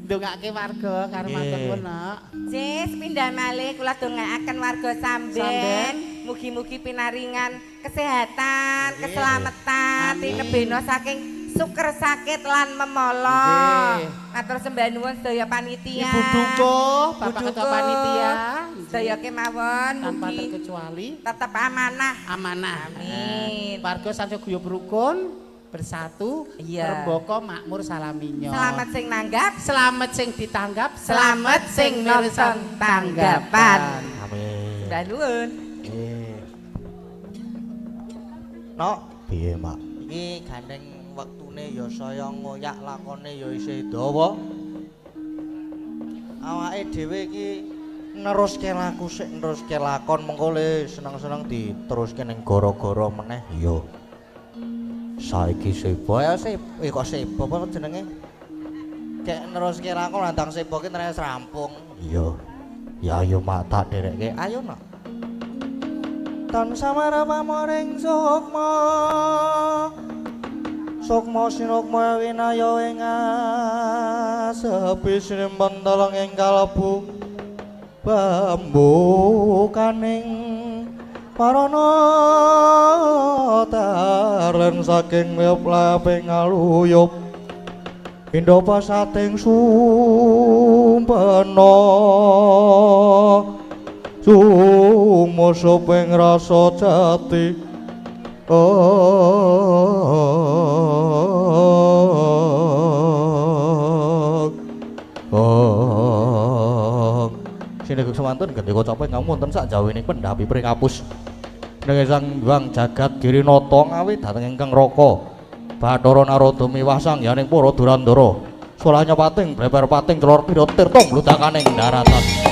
Ndongake warga karo matur nuwun, Nak.
Jis pindah malih kula dongaaken warga Samben. Mugi-mugi pinaringan kesehatan, keselamatan, tinebena saking suker sakit lan memolo. Matur sembah nuwun sedaya panitia.
Ibu Dukuh, Bapak Ketua Panitia.
Sedaya kemawon
Tanpa
mugi
terkecuali
tetap amanah.
amanah.
Amin.
Warga sansaya guyub rukun, bersatu,
Iya.
rembaka makmur salaminyo.
Selamat sing nanggap,
Selamat sing ditanggap,
selamat sing nonton tanggapan.
Amin.
Sembah nuwun.
Nggih. Nok, piye, Mak? Iki gandeng wektune ya saya ngoyak lakone ya isih dawa. Awake dhewe iki neruske laku sik neruske lakon mengko le seneng-seneng diteruske ning gara-gara meneh ya. Saiki sebo ya kok sebo apa jenenge? Cek neruske lakon landang sebo ki terus rampung. Iya. Ya ayo Mak tak dereke. Ayo Nok. Tan samarama moring sukma sukma sinukma winaya ing sepi sinimpen tolong ing kalebu bambu kaning parana taren saking leping aluyup pindha pasating sumpena sumusup ing rasa jati Sineguk semantun gendika cape ngapunten sak jawene pendhapi pringapus nenging Sang Hyang Jagat Girinata ngawi dhateng ingkang raka Bathara Narada miwah sangyaning para Durandara Sulanya pating bleber pating celor pira tirta mludakaning daratan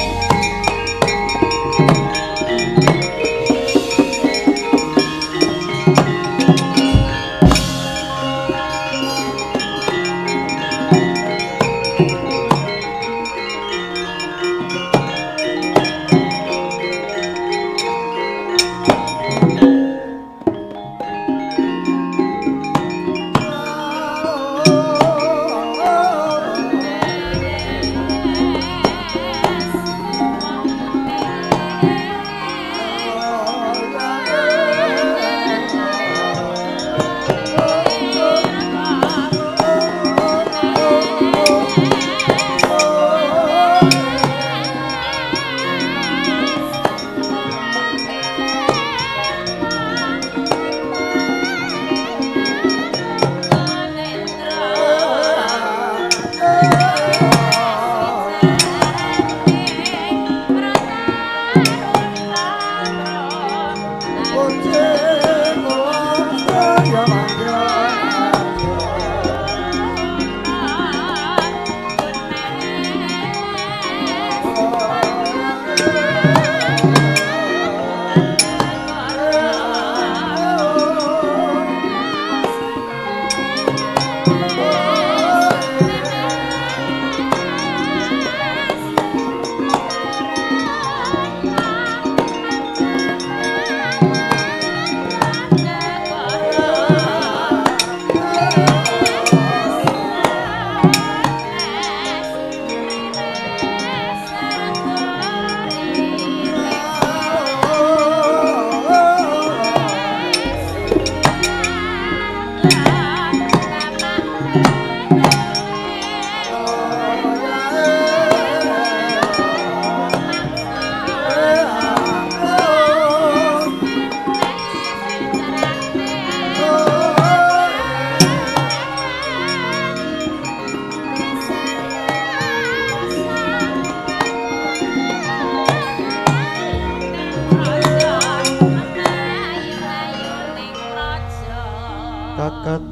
Kakat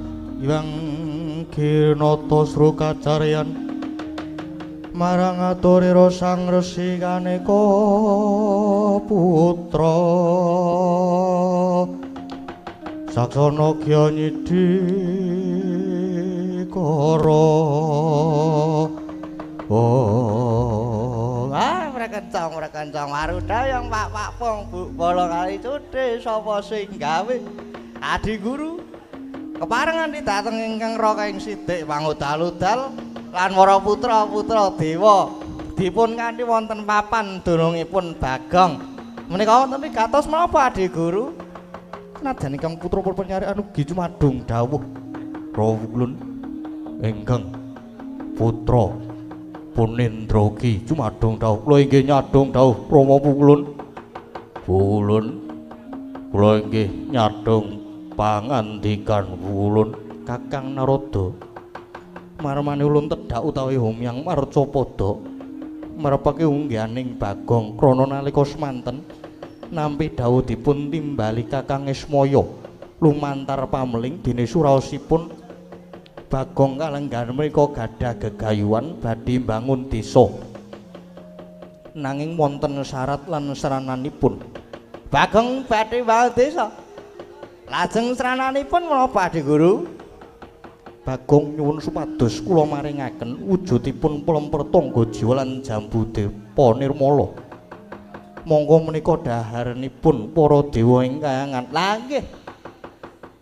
yang kinata srukacaryan marang aturira sang resi kaneka putra saksana gyanyidi kara mrekencong Maruda yang Pak Pong Bu Bala kali cudhe sapa sing gawe Adi Guru keparengan didateng ingkang raka ing sithik pangudal-udal lan para putra-putra dewa dipun kanthi wonten papan dunungipun Bagong menika wonten gatos menapa Adi Guru senajan ingkang putra penyarian ugi cumadung dawuh rawuh ingkang putra Punendra ki cumadung dawuh kula inggih nyadong dawuh Rama Pulun kula inggih nyadong pangandikan Wulun Kakang Narada marmane ulun tedhak utawi Humyang Marcapada marepake ungganing Bagong krana nalika semanten nampi dawuh dipun timbali Kakang Ismaya lumantar pameling dene suraosipun Bagong kalenggan menika gadah gegayuhan badhe mbangun desa nanging wonten syarat lan serananipun Bagong badhe mbangun desa lajeng serananipun menapa Adi Guru Bagong nyuwun supados kula maringaken wujudipun plemper tangga jiwa lan jambu depa nirmala monggo menika daharenipun para dewa ing kayangan lah nggih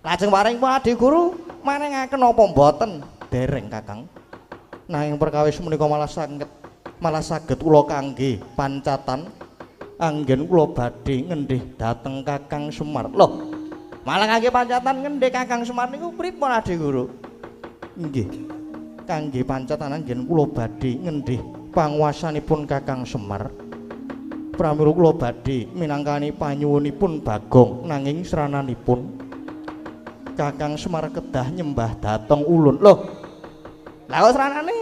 lajeng paring Adi Guru maringaken apa mboten dereng Kakang nanging perkawis menika malah saged kula kangge pancatan anggen kula badhe ngendhih dhateng Kakang Semar lho malah kangge pancatan ngendhih Kakang Semar niku pripun Adi Guru nggih kangge pancatan anggen kula badhe ngendhih panguwasanipun Kakang Semar pramila kula badhe minangkani panyuwunipun Bagong nanging serananipun Kakang Semar kedah nyembah dhateng ulun lho lha kok seranane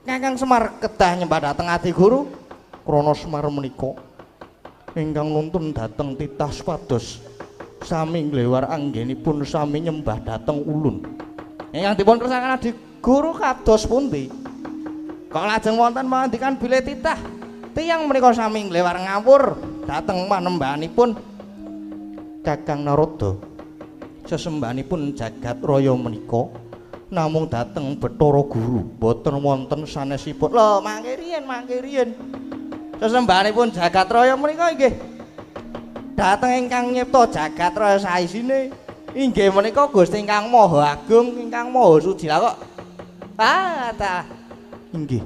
Kakang Semar kedah nyembah dhateng Adi Guru krana Semar menika ingkang nuntun dhateng titah supados sami nglewar anggenipun sami nyembah dhateng ulun ingkang dipun kersakaken Adi Guru kados pundi kok lajeng wonten pangandikan bilih titah tiyang menika sami nglewar ngawur dhateng panembahanipun Kakang Narada sesembahanipun jagat raya menika namung dhateng Bathara Guru boten wonten sanesipun lho mangke riyen sesembahanipun jagat raya menika inggih dhateng ingkang nyipta jagat raya saisine inggih menika Gusti ingkang Maha Agung ingkang Maha Suci lah kok ta inggih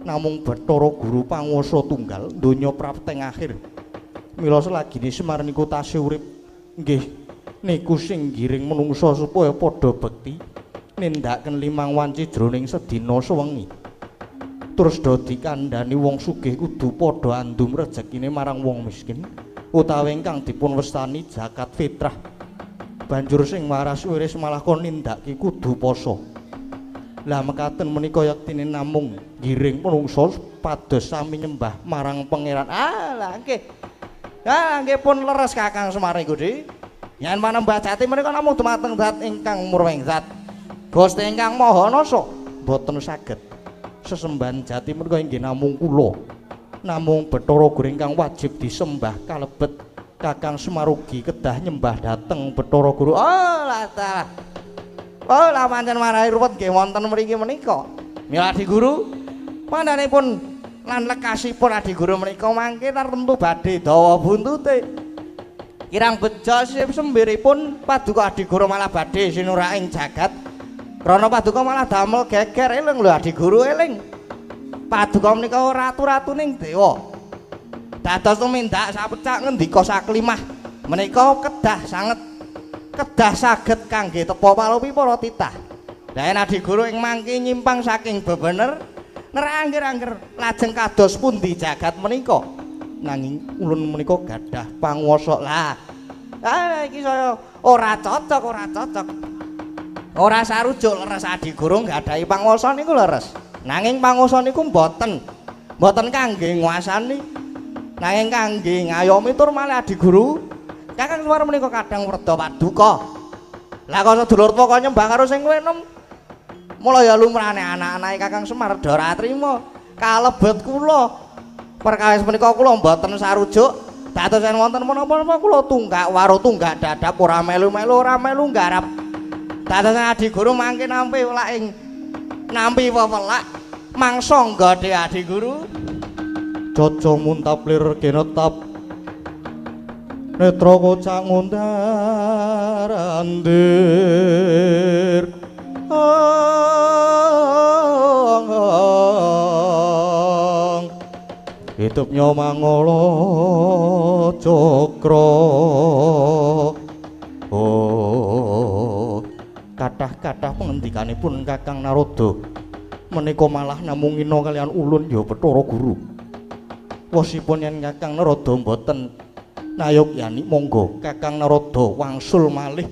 namung Bathara Guru panguwasa tunggal donya prapteng akhir mila selagine Semar niku tasih urip nggih niku sing giring menungsa supaya padha bekti nindakaken limang wanci jroning sedina sewengi terus dadi kandhani wong sugih kudu padha andum rejekine marang wong miskin utawi ingkang dipun westani zakat fitrah banjur sing waras wiris malah kon nindakake kudu poso lah mekaten menika yaktine namung giring menungsa pados sami nyembah marang pangeran lah nggih Ya nggih pun leres Kakang Semar niku Di. Yen manembah jati menika namung dumateng zat ingkang murwing zat. Gusti ingkang Maha Nasa boten saged sesembahan jati menika inggih namung kula. Namung Bathara Guru ingkang wajib disembah kalebet Kakang Semarugi kedah nyembah dhateng Bathara Guru. Oh lah. Oh lah pancen marahi ruwet nggih wonten mriki menika. Mila Adi Guru mandanipun lan lekasipun Adi Guru menika mangke tartemtu badhe dawa buntute. Kirang beja sembiripun Paduka Adi Guru malah badhe sinuraing jagat. Krana Paduka malah damel geger eling lho Adi Guru eling. Paduka menika ratu-ratuning dewa. Dados tumindak sapecak ngendika saklimah menika kedah saged kangge tepa palopi para titah. Lah yen Adi Guru ing mangke nyimpang saking bebener nerangger-angger lajeng kados pundi jagat menika. Nanging ulun menika gadah panguwasa. Lah iki saya ora cocok. Ora sarujuk leres Adi Guru nggadahi panguwasa niku leres. Nanging panguwasa niku mboten kangge nguasani. Nanging kangge ngayomi tur malih Adi Guru. Kakang Semar menika kadang werda paduka. Lah kok sedulur kok nyembah karo sing kowe enom. Mula ya lumrahane anak-anake Kakang Semar ora trima. Kalebet kula. Perkawis menika kula mboten sarujuk. Dados yen wonten menapa-menapa kula tunggak waro tunggak dadap ora melu nggarap. Dados Adi Guru mangke nampi wewelak mangsa nggode Adi Guru. Caca muntaplir genetap netra kocak ngundarandir hitupnya mangala cakra. Kathah-kathah pengendikanipun Kakang Narada menika malah namung ina kalian ulun ya Bathara Guru. Wasipun yen Kakang Narada mboten nayogyani monggo Kakang Narada wangsul malih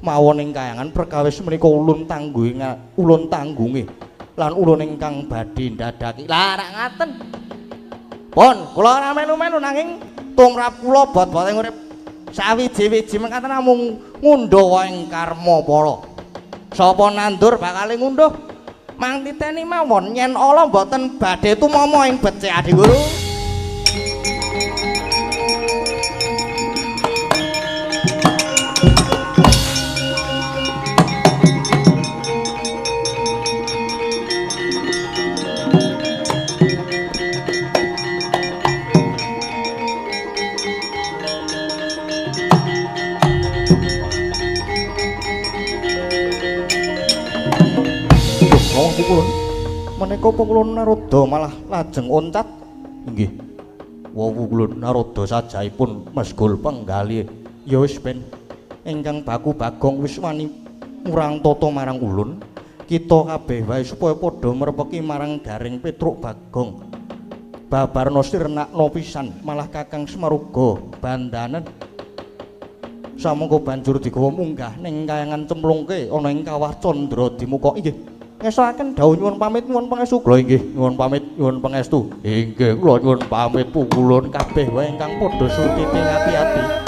mawon ing kayangan perkawis menika ulun tanggunge lan ulun ingkang badhe ndadaki. Lah rak ngaten. Pun kula ora melu-melu nanging tumrap kula bot-boting urip sawiji-wiji mengkaten namung ngundha ing karma para. Sapa nandur bakal ngunduh mang titeni mawon yen ala mboten badhe tumama ing becik Adi Guru. Kulun menika Kulun Narada malah lajeng oncat inggih wowu Kulun Narada sajaipun mesgul penggalih ya wis ben ingkang baku Bagong wis wani murang tata marang ulun kita kabeh wae supaya padha merepeki marang Daring Petruk Bagong babarna sirnakna pisan malah Kakang Semaruga bandanen samangka banjur digawa munggah ning kayangan cemplungke ana ing kawah Candra Dimuka inggih. Ngesaken dawuh nyuwun pamit nyuwun pangestu. Kula inggih nyuwun pamit nyuwun pangestu. Inggih kula nyuwun pamit pukulun kabeh wae ingkang padha sutiti ngati-ati.